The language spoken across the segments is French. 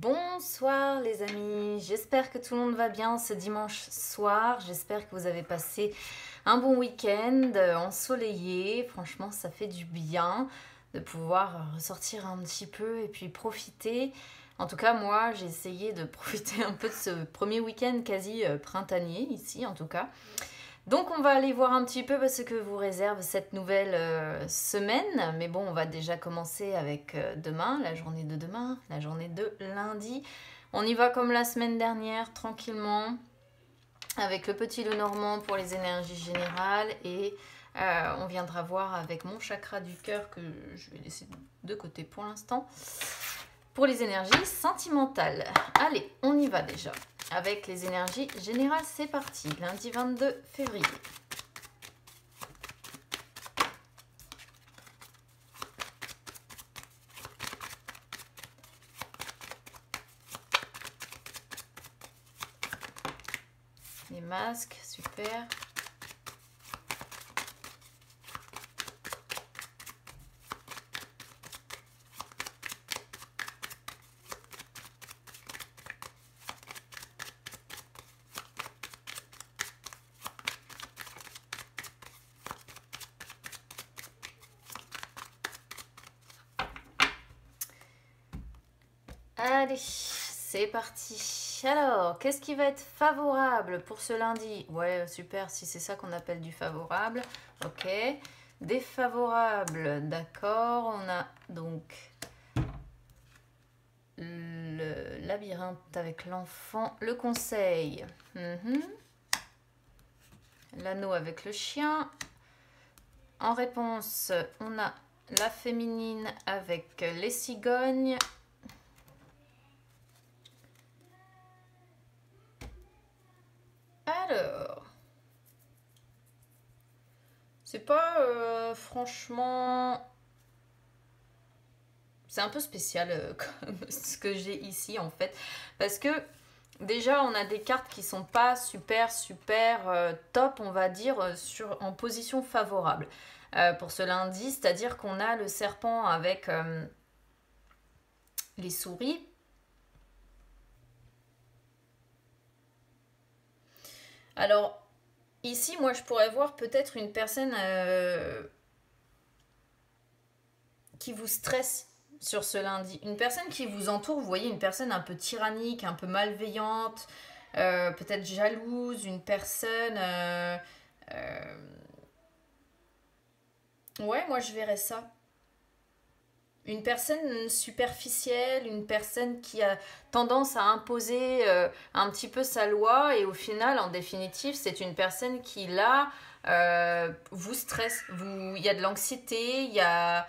Bonsoir les amis, j'espère que tout le monde va bien ce dimanche soir, j'espère que vous avez passé un bon week-end ensoleillé, franchement ça fait du bien de pouvoir ressortir un petit peu et puis profiter. En tout cas moi j'ai essayé de profiter un peu de ce premier week-end quasi printanier ici en tout cas. Donc on va aller voir un petit peu ce que vous réserve cette nouvelle semaine. Mais bon, on va déjà commencer avec demain, la journée de demain, la journée de lundi. On y va comme la semaine dernière, tranquillement, avec le petit Lenormand pour les énergies générales. Et on viendra voir avec mon chakra du cœur que je vais laisser de côté pour l'instant, pour les énergies sentimentales. Allez, on y va déjà. Avec les énergies générales, c'est parti. Lundi 22 février. Les masques, super. Allez, c'est parti. Alors, qu'est-ce qui va être favorable pour ce lundi? Ouais, super, si c'est ça qu'on appelle du favorable. Ok. Défavorable, d'accord. On a donc le labyrinthe avec l'enfant. Le conseil. L'anneau avec le chien. En réponse, on a la féminine avec les cigognes. Alors, c'est pas franchement, c'est un peu spécial comme ce que j'ai ici en fait, parce que déjà on a des cartes qui sont pas super top, on va dire, en position favorable pour ce lundi, c'est-à-dire qu'on a le serpent avec les souris. Alors, ici, moi, je pourrais voir peut-être une personne qui vous stresse sur ce lundi. Une personne qui vous entoure, vous voyez, une personne un peu tyrannique, un peu malveillante, peut-être jalouse, une personne... Ouais, moi, je verrais ça. Une personne superficielle, une personne qui a tendance à imposer un petit peu sa loi et au final, en définitive, c'est une personne qui, là, vous stresse. Il y a de l'anxiété, il y a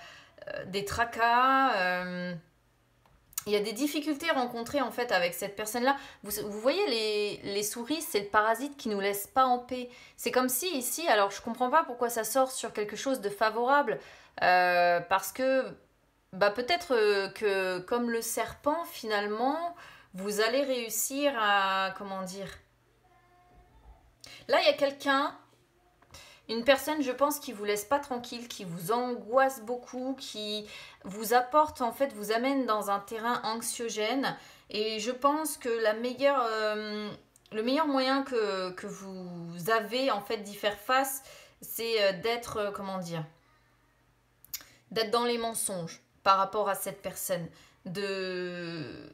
des tracas, il y a des difficultés rencontrées en fait avec cette personne-là. Vous voyez, les souris, c'est le parasite qui nous laisse pas en paix. C'est comme si ici, alors je comprends pas pourquoi ça sort sur quelque chose de favorable, parce que bah peut-être que comme le serpent, finalement, vous allez réussir à, comment dire... Là, il y a quelqu'un, une personne, je pense, qui vous laisse pas tranquille, qui vous angoisse beaucoup, qui vous apporte, en fait, vous amène dans un terrain anxiogène. Et je pense que le meilleur moyen que vous avez, en fait, d'y faire face, c'est d'être, comment dire, d'être dans les mensonges par rapport à cette personne, de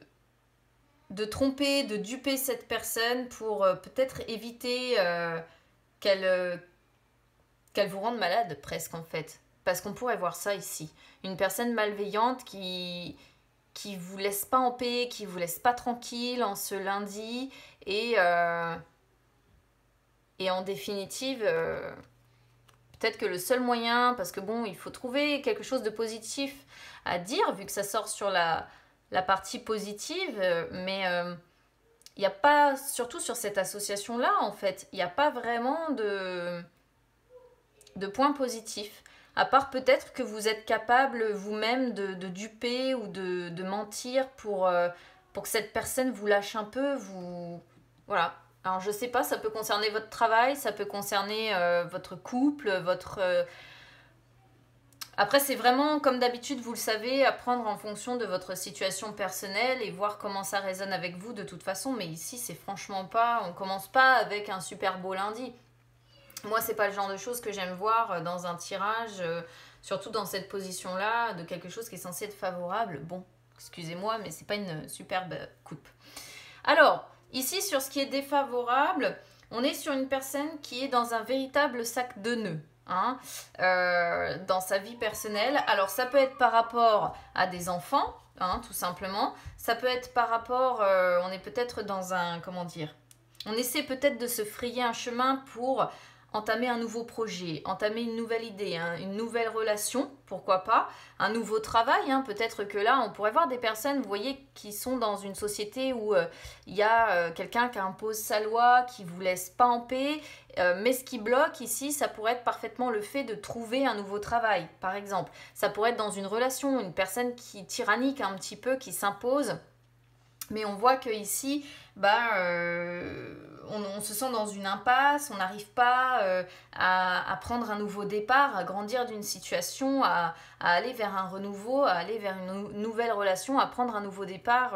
tromper, de duper cette personne pour peut-être éviter qu'elle vous rende malade presque en fait. Parce qu'on pourrait voir ça ici. Une personne malveillante qui vous laisse pas en paix, qui vous laisse pas tranquille en ce lundi et en définitive peut-être que le seul moyen, parce que bon, il faut trouver quelque chose de positif à dire, vu que ça sort sur la partie positive, mais il n'y a pas, surtout sur cette association-là, en fait, il n'y a pas vraiment de points positifs. À part peut-être que vous êtes capable vous-même de duper ou de mentir pour que cette personne vous lâche un peu, vous... Voilà. Alors je sais pas, ça peut concerner votre travail, ça peut concerner votre couple, votre Après, c'est vraiment, comme d'habitude, vous le savez, à prendre en fonction de votre situation personnelle et voir comment ça résonne avec vous de toute façon. Mais ici, c'est franchement pas, on commence pas avec un super beau lundi. Moi, c'est pas le genre de choses que j'aime voir dans un tirage, surtout dans cette position-là, de quelque chose qui est censé être favorable. Bon, excusez-moi, mais c'est pas une superbe coupe. Alors, ici, sur ce qui est défavorable, on est sur une personne qui est dans un véritable sac de nœuds. Hein, dans sa vie personnelle. Alors ça peut être par rapport à des enfants, hein, tout simplement. Ça peut être par rapport, on est peut-être dans un, comment dire, on essaie peut-être de se frayer un chemin pour entamer un nouveau projet, entamer une nouvelle idée, hein, une nouvelle relation, pourquoi pas, un nouveau travail, hein, peut-être que là, on pourrait voir des personnes, vous voyez, qui sont dans une société où il y a quelqu'un qui impose sa loi, qui vous laisse pas en paix, mais ce qui bloque ici, ça pourrait être parfaitement le fait de trouver un nouveau travail, par exemple. Ça pourrait être dans une relation, une personne qui tyrannique un petit peu, qui s'impose. Mais on voit que ici, on se sent dans une impasse, on n'arrive pas à prendre un nouveau départ, à grandir d'une situation, à aller vers un renouveau, à aller vers une nouvelle relation, à prendre un nouveau départ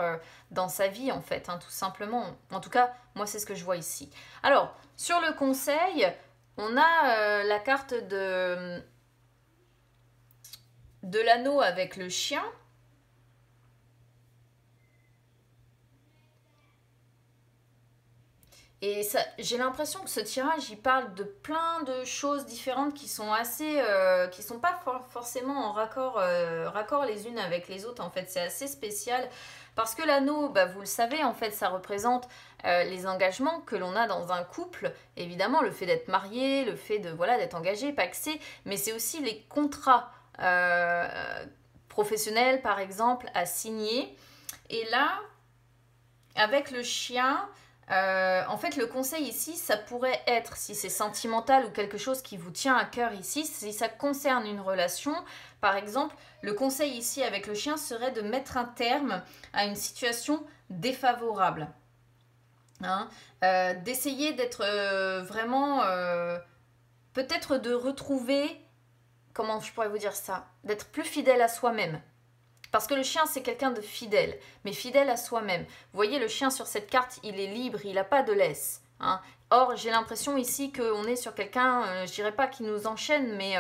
dans sa vie en fait, hein, tout simplement. En tout cas, moi c'est ce que je vois ici. Alors, sur le conseil, on a la carte de l'anneau avec le chien. Et j'ai l'impression que ce tirage, il parle de plein de choses différentes qui sont assez, qui sont pas forcément en raccord les unes avec les autres. En fait, c'est assez spécial parce que l'anneau, vous le savez, en fait, ça représente les engagements que l'on a dans un couple. Évidemment, le fait d'être marié, le fait de d'être engagé, pacsé, mais c'est aussi les contrats professionnels, par exemple, à signer. Et là, avec le chien. En fait, le conseil ici, ça pourrait être, si c'est sentimental ou quelque chose qui vous tient à cœur ici, si ça concerne une relation, par exemple, le conseil ici avec le chien serait de mettre un terme à une situation défavorable. Hein, d'essayer d'être vraiment, peut-être de retrouver, comment je pourrais vous dire ça, d'être plus fidèle à soi-même. Parce que le chien, c'est quelqu'un de fidèle, mais fidèle à soi-même. Vous voyez, le chien sur cette carte, il est libre, il n'a pas de laisse. Hein. Or, j'ai l'impression ici qu'on est sur quelqu'un, je dirais pas qui nous enchaîne, mais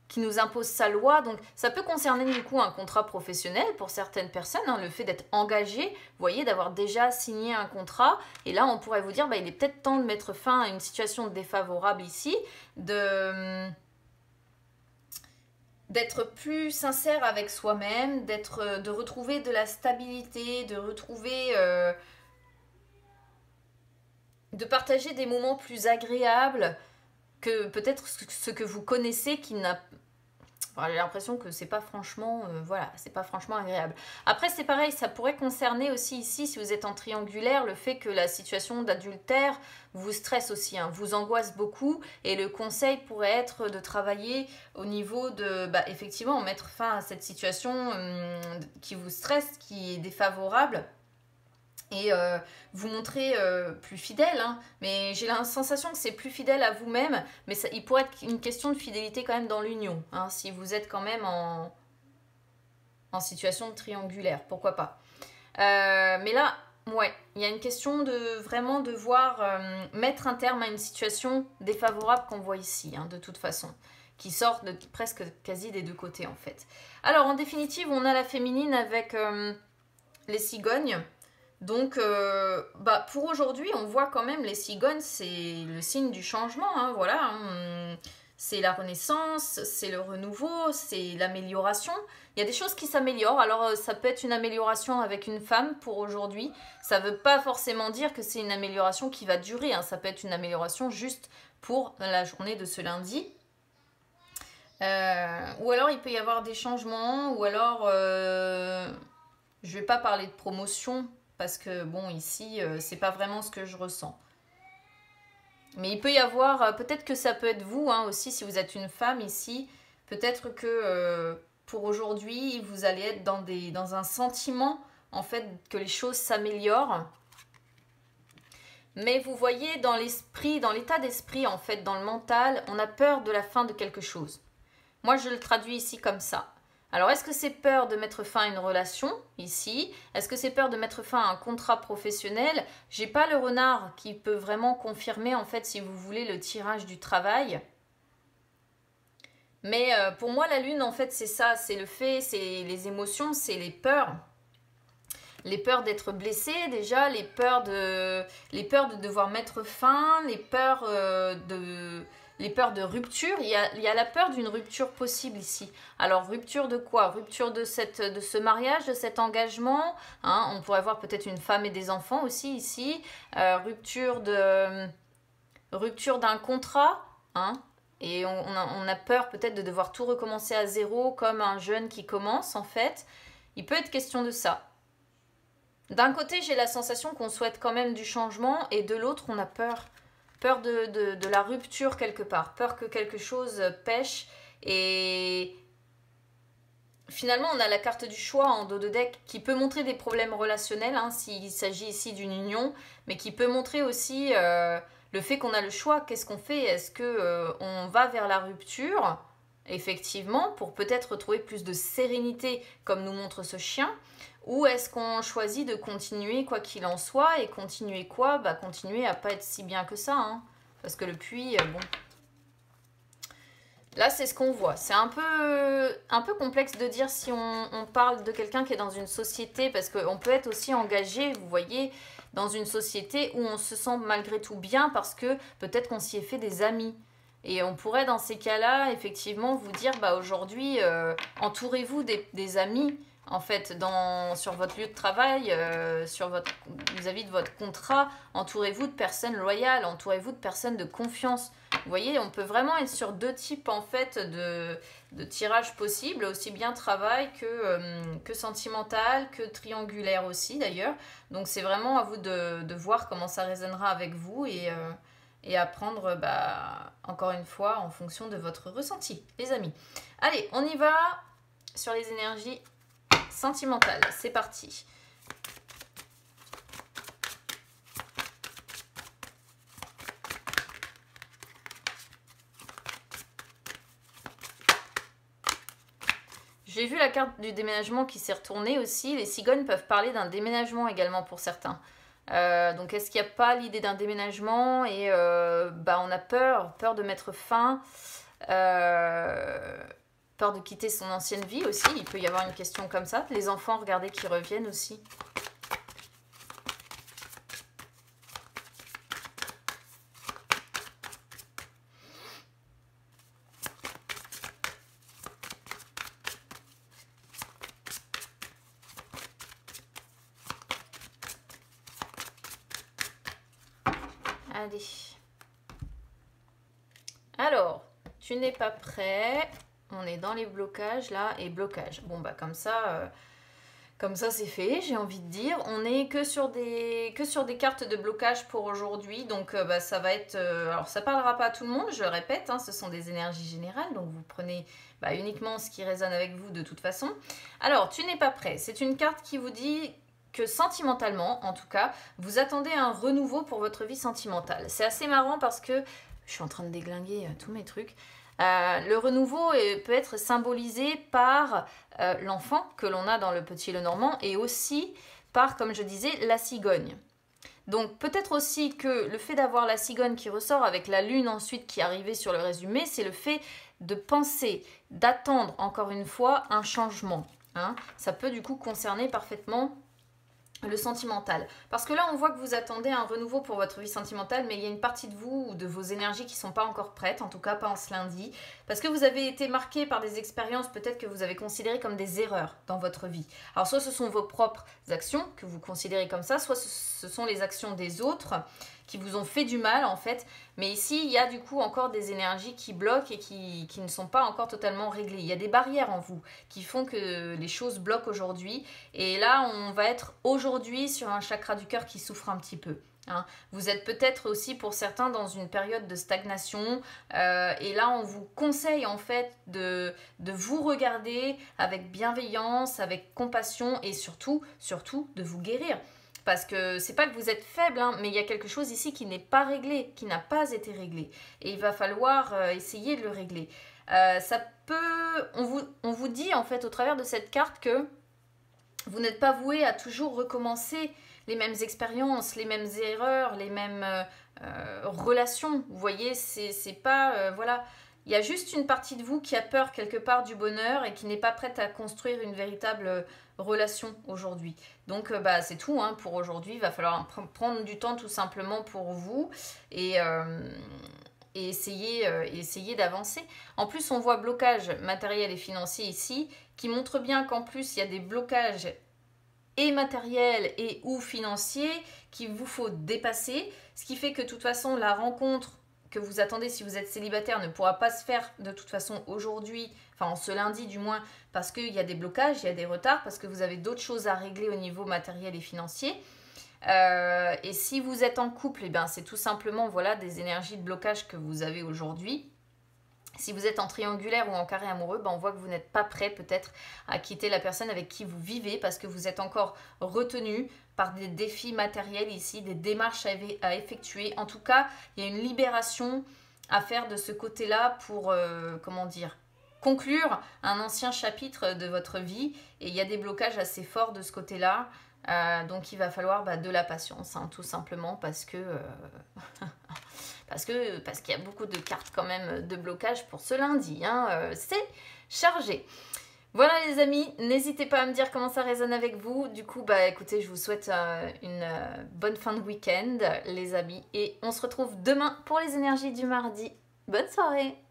qui nous impose sa loi. Donc, ça peut concerner du coup un contrat professionnel pour certaines personnes, hein, le fait d'être engagé, vous voyez, d'avoir déjà signé un contrat. Et là, on pourrait vous dire, il est peut-être temps de mettre fin à une situation défavorable ici, d'être plus sincère avec soi-même, de retrouver de la stabilité, de retrouver, de partager des moments plus agréables que peut-être ce que vous connaissez qui n'a. Enfin, j'ai l'impression que c'est pas franchement, c'est pas franchement agréable. Après, c'est pareil, ça pourrait concerner aussi ici, si vous êtes en triangulaire, le fait que la situation d'adultère vous stresse aussi, hein, vous angoisse beaucoup. Et le conseil pourrait être de travailler au niveau de, effectivement, mettre fin à cette situation qui vous stresse, qui est défavorable. Et vous montrer plus fidèle, hein. Mais j'ai la sensation que c'est plus fidèle à vous-même, mais ça, il pourrait être une question de fidélité quand même dans l'union, hein, si vous êtes quand même en situation de triangulaire, pourquoi pas. Mais là, ouais, il y a une question de vraiment devoir mettre un terme à une situation défavorable qu'on voit ici, hein, de toute façon, qui sort de presque quasi des deux côtés en fait. Alors en définitive, on a la féminine avec les cigognes. Donc, pour aujourd'hui, on voit quand même les cigognes, c'est le signe du changement, hein, voilà. Hein, c'est la renaissance, c'est le renouveau, c'est l'amélioration. Il y a des choses qui s'améliorent. Alors, ça peut être une amélioration avec une femme pour aujourd'hui. Ça ne veut pas forcément dire que c'est une amélioration qui va durer. Hein. Ça peut être une amélioration juste pour la journée de ce lundi. Ou alors, il peut y avoir des changements. Ou alors, je ne vais pas parler de promotion. Parce que, bon, ici, c'est pas vraiment ce que je ressens. Mais il peut y avoir, peut-être que ça peut être vous, hein, aussi, si vous êtes une femme ici. Peut-être que, pour aujourd'hui, vous allez être dans un sentiment, en fait, que les choses s'améliorent. Mais vous voyez, dans l'esprit, dans l'état d'esprit, en fait, dans le mental, on a peur de la fin de quelque chose. Moi, je le traduis ici comme ça. Alors, est-ce que c'est peur de mettre fin à une relation, ici? Est-ce que c'est peur de mettre fin à un contrat professionnel? J'ai pas le renard qui peut vraiment confirmer, en fait, si vous voulez, le tirage du travail. Mais pour moi, la lune, en fait, c'est ça. C'est le fait, c'est les émotions, c'est les peurs. Les peurs d'être blessé, déjà, les peurs de devoir mettre fin, les peurs de rupture. Il y a la peur d'une rupture possible ici. Alors, rupture de quoi? Rupture de ce mariage, de cet engagement. Hein, on pourrait voir peut-être une femme et des enfants aussi ici. Rupture d'un contrat. Hein, et on a peur peut-être de devoir tout recommencer à zéro comme un jeune qui commence en fait. Il peut être question de ça. D'un côté, j'ai la sensation qu'on souhaite quand même du changement et de l'autre, on a peur. Peur de la rupture quelque part. Peur que quelque chose pêche. Et finalement, on a la carte du choix en dos de deck qui peut montrer des problèmes relationnels, hein, s'il s'agit ici d'une union, mais qui peut montrer aussi le fait qu'on a le choix. Qu'est-ce qu'on fait? Est-ce qu'on va vers la rupture, effectivement, pour peut-être retrouver plus de sérénité, comme nous montre ce chien? Ou est-ce qu'on choisit de continuer quoi qu'il en soit? Et continuer quoi? Bah, continuer à pas être si bien que ça. Hein, parce que le puits, bon... Là, c'est ce qu'on voit. C'est un peu complexe de dire si on parle de quelqu'un qui est dans une société, parce qu'on peut être aussi engagé, vous voyez, dans une société où on se sent malgré tout bien, parce que peut-être qu'on s'y est fait des amis. Et on pourrait, dans ces cas-là, effectivement, vous dire, bah aujourd'hui, entourez-vous des amis, en fait, sur votre lieu de travail, vis-à-vis de votre contrat, entourez-vous de personnes loyales, entourez-vous de personnes de confiance. Vous voyez, on peut vraiment être sur deux types, en fait, de tirages possibles, aussi bien travail que sentimental, que triangulaire aussi, d'ailleurs. Donc, c'est vraiment à vous de voir comment ça résonnera avec vous et à prendre, bah, encore une fois, en fonction de votre ressenti, les amis. Allez, on y va sur les énergies sentimentales. C'est parti. J'ai vu la carte du déménagement qui s'est retournée aussi. Les cigognes peuvent parler d'un déménagement également pour certains. Donc est-ce qu'il n'y a pas l'idée d'un déménagement et bah, on a peur de mettre fin, peur de quitter son ancienne vie aussi. Il peut y avoir une question comme ça. Les enfants, regardez, qui reviennent aussi. Allez. Alors, tu n'es pas prêt. On est dans les blocages là. Et blocage. Bon, bah comme ça c'est fait, j'ai envie de dire. On n'est que sur des cartes de blocage pour aujourd'hui. Donc, bah, ça va être... alors, ça parlera pas à tout le monde, je le répète. Hein, ce sont des énergies générales. Donc, vous prenez bah, uniquement ce qui résonne avec vous de toute façon. Alors, tu n'es pas prêt. C'est une carte qui vous dit... que sentimentalement, en tout cas, vous attendez un renouveau pour votre vie sentimentale. C'est assez marrant parce que je suis en train de déglinguer tous mes trucs. Le renouveau peut être symbolisé par l'enfant que l'on a dans le Petit Lenormand et aussi par, comme je disais, la cigogne. Donc peut-être aussi que le fait d'avoir la cigogne qui ressort avec la lune ensuite qui est arrivée sur le résumé, c'est le fait de penser, d'attendre encore une fois un changement. Hein. Ça peut du coup concerner parfaitement le sentimental. Parce que là, on voit que vous attendez un renouveau pour votre vie sentimentale, mais il y a une partie de vous ou de vos énergies qui ne sont pas encore prêtes, en tout cas pas en ce lundi, parce que vous avez été marqué par des expériences peut-être que vous avez considérées comme des erreurs dans votre vie. Alors soit ce sont vos propres actions que vous considérez comme ça, soit ce sont les actions des autres qui vous ont fait du mal en fait, mais ici il y a du coup encore des énergies qui bloquent et qui ne sont pas encore totalement réglées. Il y a des barrières en vous qui font que les choses bloquent aujourd'hui, et là on va être aujourd'hui sur un chakra du cœur qui souffre un petit peu. Hein. Vous êtes peut-être aussi pour certains dans une période de stagnation et là on vous conseille en fait de vous regarder avec bienveillance, avec compassion et surtout de vous guérir. Parce que c'est pas que vous êtes faible, hein, mais il y a quelque chose ici qui n'est pas réglé, qui n'a pas été réglé. Et il va falloir essayer de le régler. Ça peut, on vous dit en fait au travers de cette carte que vous n'êtes pas voué à toujours recommencer les mêmes expériences, les mêmes erreurs, les mêmes relations. Vous voyez, c'est pas... voilà. Il y a juste une partie de vous qui a peur quelque part du bonheur et qui n'est pas prête à construire une véritable relation aujourd'hui. Donc bah, c'est tout hein, pour aujourd'hui. Il va falloir prendre du temps tout simplement pour vous et essayer d'avancer. En plus, on voit blocage matériel et financier ici, qui montre bien qu'en plus, il y a des blocages et matériels et ou financiers qu'il vous faut dépasser, ce qui fait que de toute façon, la rencontre que vous attendez si vous êtes célibataire ne pourra pas se faire de toute façon aujourd'hui, enfin en ce lundi du moins, parce qu'il y a des blocages, il y a des retards, parce que vous avez d'autres choses à régler au niveau matériel et financier. Et si vous êtes en couple, eh ben, c'est tout simplement voilà, des énergies de blocage que vous avez aujourd'hui. Si vous êtes en triangulaire ou en carré amoureux, ben on voit que vous n'êtes pas prêt peut-être à quitter la personne avec qui vous vivez parce que vous êtes encore retenu par des défis matériels ici, des démarches à effectuer. En tout cas, il y a une libération à faire de ce côté-là pour, comment dire, conclure un ancien chapitre de votre vie. Et il y a des blocages assez forts de ce côté-là. Donc il va falloir de la patience, hein, tout simplement parce que parce qu'il y a beaucoup de cartes quand même de blocage pour ce lundi. Hein, c'est chargé. Voilà les amis, n'hésitez pas à me dire comment ça résonne avec vous. Du coup, bah écoutez, je vous souhaite une bonne fin de week-end les amis. Et on se retrouve demain pour les énergies du mardi. Bonne soirée!